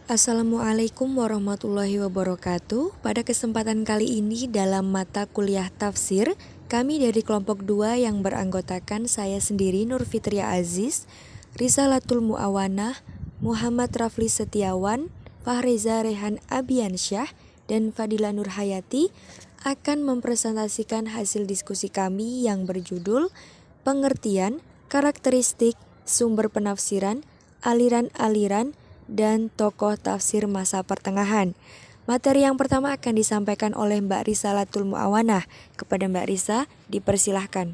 Assalamualaikum warahmatullahi wabarakatuh. Pada kesempatan kali ini dalam mata kuliah tafsir, kami dari kelompok 2 yang beranggotakan saya sendiri Nur Fitria Aziz, Risalatul Mu'awanah, Muhammad Rafli Setiawan, Fahreza Rehan Abiansyah, dan Fadila Nur Hayati akan mempresentasikan hasil diskusi kami yang berjudul Pengertian, Karakteristik, Sumber Penafsiran, Aliran-aliran, dan tokoh tafsir masa pertengahan. Materi yang pertama akan disampaikan oleh Mbak Risalatul Mu'awanah. Kepada Mbak Risa, dipersilahkan.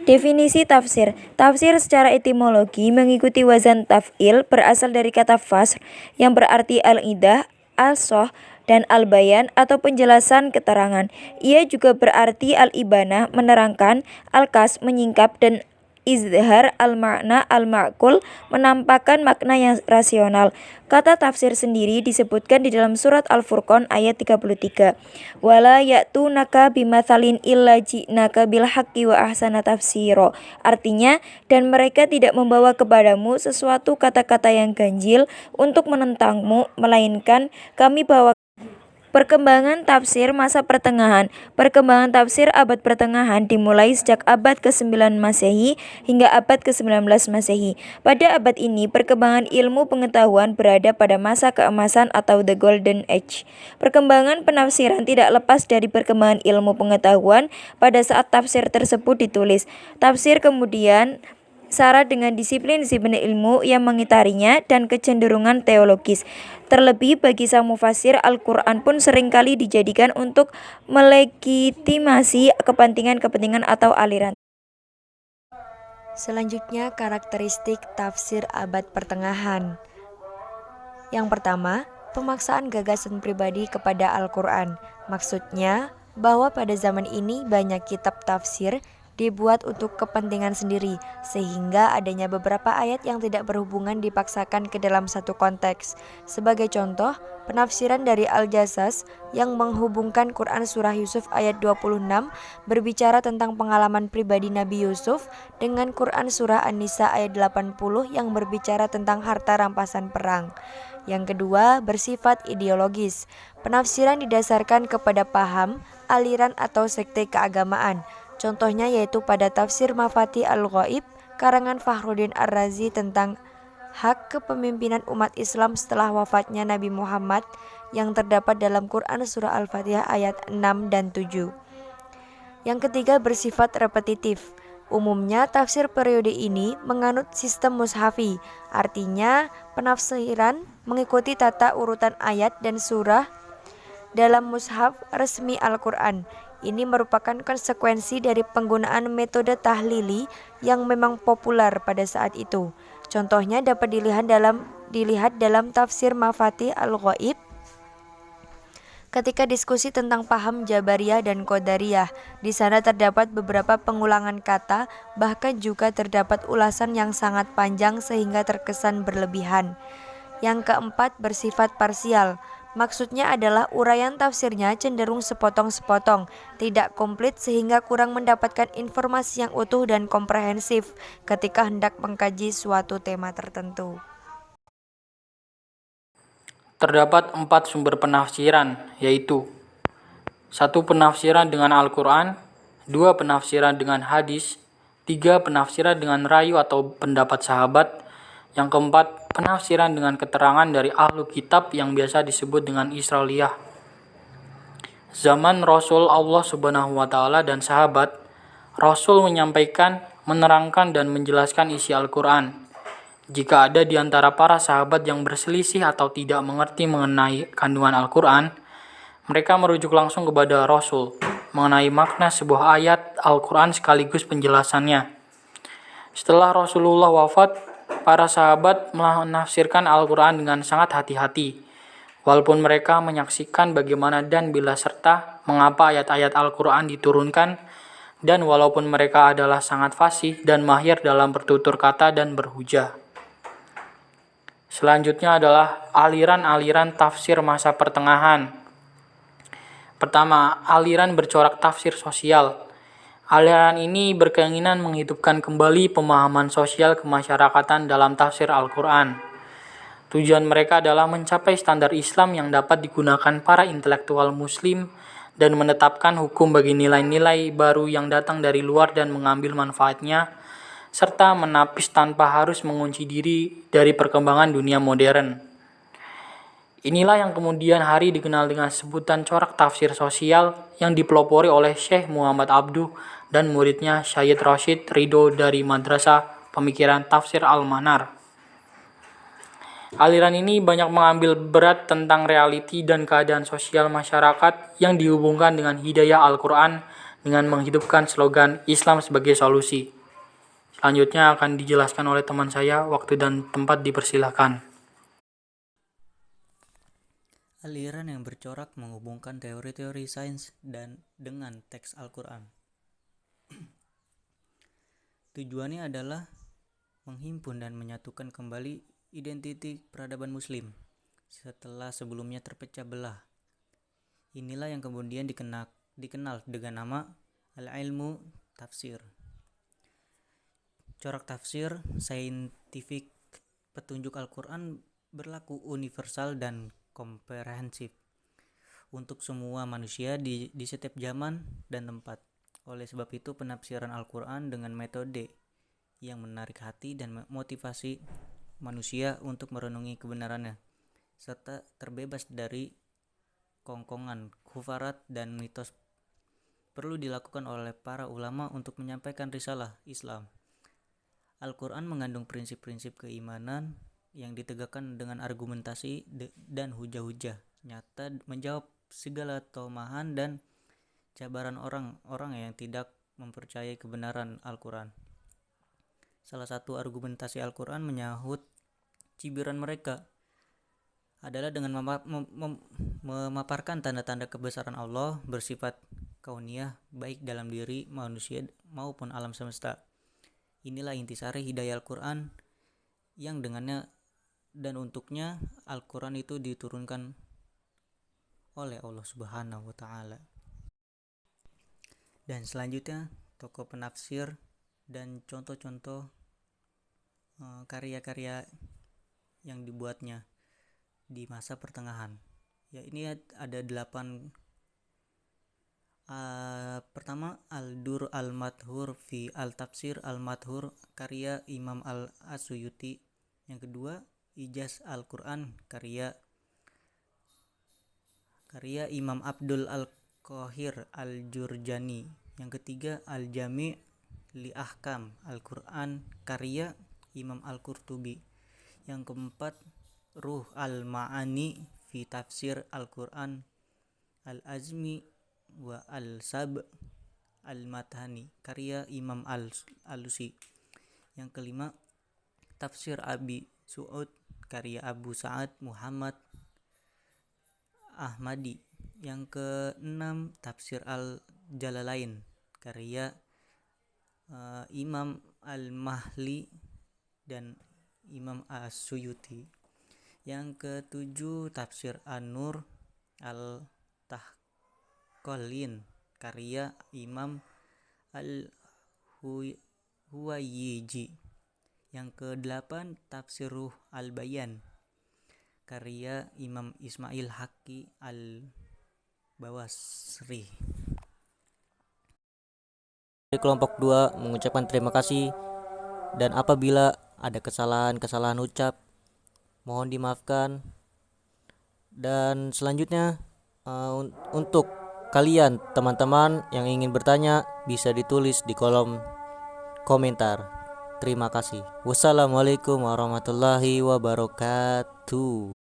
Definisi tafsir. Tafsir secara etimologi mengikuti wazan taf'il, berasal dari kata fasr yang berarti al-idah, al-soh, dan al-bayan atau penjelasan keterangan. Ia juga berarti al-ibanah, menerangkan, al-kas, menyingkap, dan izhar al-makna al-ma'kul, menampakkan makna yang rasional. Kata tafsir sendiri disebutkan di dalam surat Al-Furqan ayat 33. Wala ya'tunaka bimatsalin illa ji'naka bil haqqi wa ahsana tafsiro. Artinya, dan mereka tidak membawa kepadamu sesuatu kata-kata yang ganjil untuk menentangmu, melainkan kami bawa. Perkembangan tafsir masa pertengahan. Perkembangan tafsir abad pertengahan dimulai sejak abad ke-9 Masehi hingga abad ke-19 Masehi. Pada abad ini, perkembangan ilmu pengetahuan berada pada masa keemasan atau The Golden Age. Perkembangan penafsiran tidak lepas dari perkembangan ilmu pengetahuan pada saat tafsir tersebut ditulis. Tafsir kemudian syarat dengan disiplin-disiplin ilmu yang mengitarinya dan kecenderungan teologis. Terlebih bagi sang mufasir, Al-Quran pun seringkali dijadikan untuk melegitimasi kepentingan-kepentingan atau aliran. Selanjutnya, karakteristik tafsir abad pertengahan. Yang pertama, pemaksaan gagasan pribadi kepada Al-Quran. Maksudnya, bahwa pada zaman ini banyak kitab tafsir dibuat untuk kepentingan sendiri, sehingga adanya beberapa ayat yang tidak berhubungan dipaksakan ke dalam satu konteks. Sebagai contoh, penafsiran dari Al-Jassas yang menghubungkan Quran Surah Yusuf ayat 26 berbicara tentang pengalaman pribadi Nabi Yusuf dengan Quran Surah An-Nisa ayat 80 yang berbicara tentang harta rampasan perang. Yang kedua, bersifat ideologis. Penafsiran didasarkan kepada paham, aliran atau sekte keagamaan. Contohnya yaitu pada tafsir Mafatih Al-Ghaib karangan Fakhruddin Ar-Razi tentang hak kepemimpinan umat Islam setelah wafatnya Nabi Muhammad yang terdapat dalam Quran Surah Al-Fatihah ayat 6 dan 7. Yang ketiga, bersifat repetitif. Umumnya tafsir periode ini menganut sistem mushafi, artinya penafsiran mengikuti tata urutan ayat dan surah dalam mushaf resmi Al-Quran. Ini merupakan konsekuensi dari penggunaan metode tahlili yang memang populer pada saat itu. Contohnya dapat dilihat dalam tafsir Mafatih Al-Ghaib ketika diskusi tentang paham Jabariyah dan Qadariyah. Di sana terdapat beberapa pengulangan kata, bahkan juga terdapat ulasan yang sangat panjang sehingga terkesan berlebihan. Yang keempat, bersifat parsial. Maksudnya adalah uraian tafsirnya cenderung sepotong-sepotong, tidak komplit sehingga kurang mendapatkan informasi yang utuh dan komprehensif ketika hendak mengkaji suatu tema tertentu. Terdapat 4 sumber penafsiran, yaitu 1 penafsiran dengan Al-Quran, 2 penafsiran dengan hadis, 3 penafsiran dengan rayu atau pendapat sahabat, yang keempat, penafsiran dengan keterangan dari ahlu kitab yang biasa disebut dengan Israiliyah. Zaman Rasul Allah Subhanahu wa Ta'ala dan sahabat, Rasul menyampaikan, menerangkan, dan menjelaskan isi Al-Quran. Jika ada di antara para sahabat yang berselisih atau tidak mengerti mengenai kandungan Al-Quran, mereka merujuk langsung kepada Rasul mengenai makna sebuah ayat Al-Quran sekaligus penjelasannya. Setelah Rasulullah wafat, para sahabat menafsirkan Al-Quran dengan sangat hati-hati, walaupun mereka menyaksikan bagaimana dan bila serta mengapa ayat-ayat Al-Quran diturunkan, dan walaupun mereka adalah sangat fasih dan mahir dalam bertutur kata dan berhujah. Selanjutnya adalah aliran-aliran tafsir masa pertengahan. Pertama, aliran bercorak tafsir sosial. Aliran ini berkeinginan menghidupkan kembali pemahaman sosial kemasyarakatan dalam tafsir Al-Quran. Tujuan mereka adalah mencapai standar Islam yang dapat digunakan para intelektual Muslim dan menetapkan hukum bagi nilai-nilai baru yang datang dari luar dan mengambil manfaatnya, serta menapis tanpa harus mengunci diri dari perkembangan dunia modern. Inilah yang kemudian hari dikenal dengan sebutan corak tafsir sosial yang dipelopori oleh Syekh Muhammad Abduh dan muridnya Syed Rashid Ridho dari Madrasah Pemikiran Tafsir Al-Manar. Aliran ini banyak mengambil berat tentang realiti dan keadaan sosial masyarakat yang dihubungkan dengan hidayah Al-Quran dengan menghidupkan slogan Islam sebagai solusi. Selanjutnya akan dijelaskan oleh teman saya, waktu dan tempat dipersilahkan. Aliran yang bercorak menghubungkan teori-teori sains dan dengan teks Al-Quran. Tujuannya adalah menghimpun dan menyatukan kembali identiti peradaban Muslim setelah sebelumnya terpecah belah. Inilah yang kemudian dikenal dengan nama Al-Ilmu Tafsir. Corak tafsir saintifik petunjuk Al-Quran berlaku universal dan komprehensif untuk semua manusia di setiap zaman dan tempat. Oleh sebab itu, penafsiran Al-Quran dengan metode yang menarik hati dan motivasi manusia untuk merenungi kebenarannya, serta terbebas dari kongkongan, kufarat, dan mitos, perlu dilakukan oleh para ulama untuk menyampaikan risalah Islam. Al-Quran mengandung prinsip-prinsip keimanan yang ditegakkan dengan argumentasi dan hujah-hujah nyata, menjawab segala tomahan dan cabaran orang-orang yang tidak mempercayai kebenaran Al-Quran. Salah satu argumentasi Al-Quran menyahut cibiran mereka adalah dengan memaparkan tanda-tanda kebesaran Allah bersifat kauniyah, baik dalam diri manusia maupun alam semesta. Inilah intisari hidayah Al-Quran yang dengannya dan untuknya Al-Quran itu diturunkan oleh Allah Subhanahu wa Ta'ala. Dan selanjutnya tokoh penafsir dan contoh-contoh karya-karya yang dibuatnya di masa pertengahan. Ya, ini ada 8. Pertama, Al-Dur Al-Madhur fi Al-Tafsir Al-Madhur karya Imam Al-Asyuti. Yang kedua, Ijaz Al-Quran karya Imam Abdul Al-Qahir Al-Jurjani. Yang ketiga, Al-Jami' li Ahkam Al-Quran karya Imam Al-Qurtubi. Yang keempat, Ruh Al-Ma'ani fi Tafsir Al-Quran Al-Azmi wa Al-Sab Al-Mathani karya Imam Al-Alusi. Yang kelima, Tafsir Abi Su'ud karya Abu Sa'ad Muhammad Ahmadi. Yang keenam, Tafsir Al-Jalalain karya Imam Al-Mahli dan Imam As-Suyuti. Yang ketujuh, Tafsir An-Nur Al-Tahqalin karya Imam Al-Huwayyiji. Yang kedelapan, Tafsir Ruh Al-Bayan karya Imam Ismail Haqqi Al-Bawasri. Dari kelompok 2 mengucapkan terima kasih, dan apabila ada kesalahan ucap mohon dimaafkan. Dan selanjutnya untuk kalian teman-teman yang ingin bertanya bisa ditulis di kolom komentar. Terima kasih. Wassalamualaikum warahmatullahi wabarakatuh.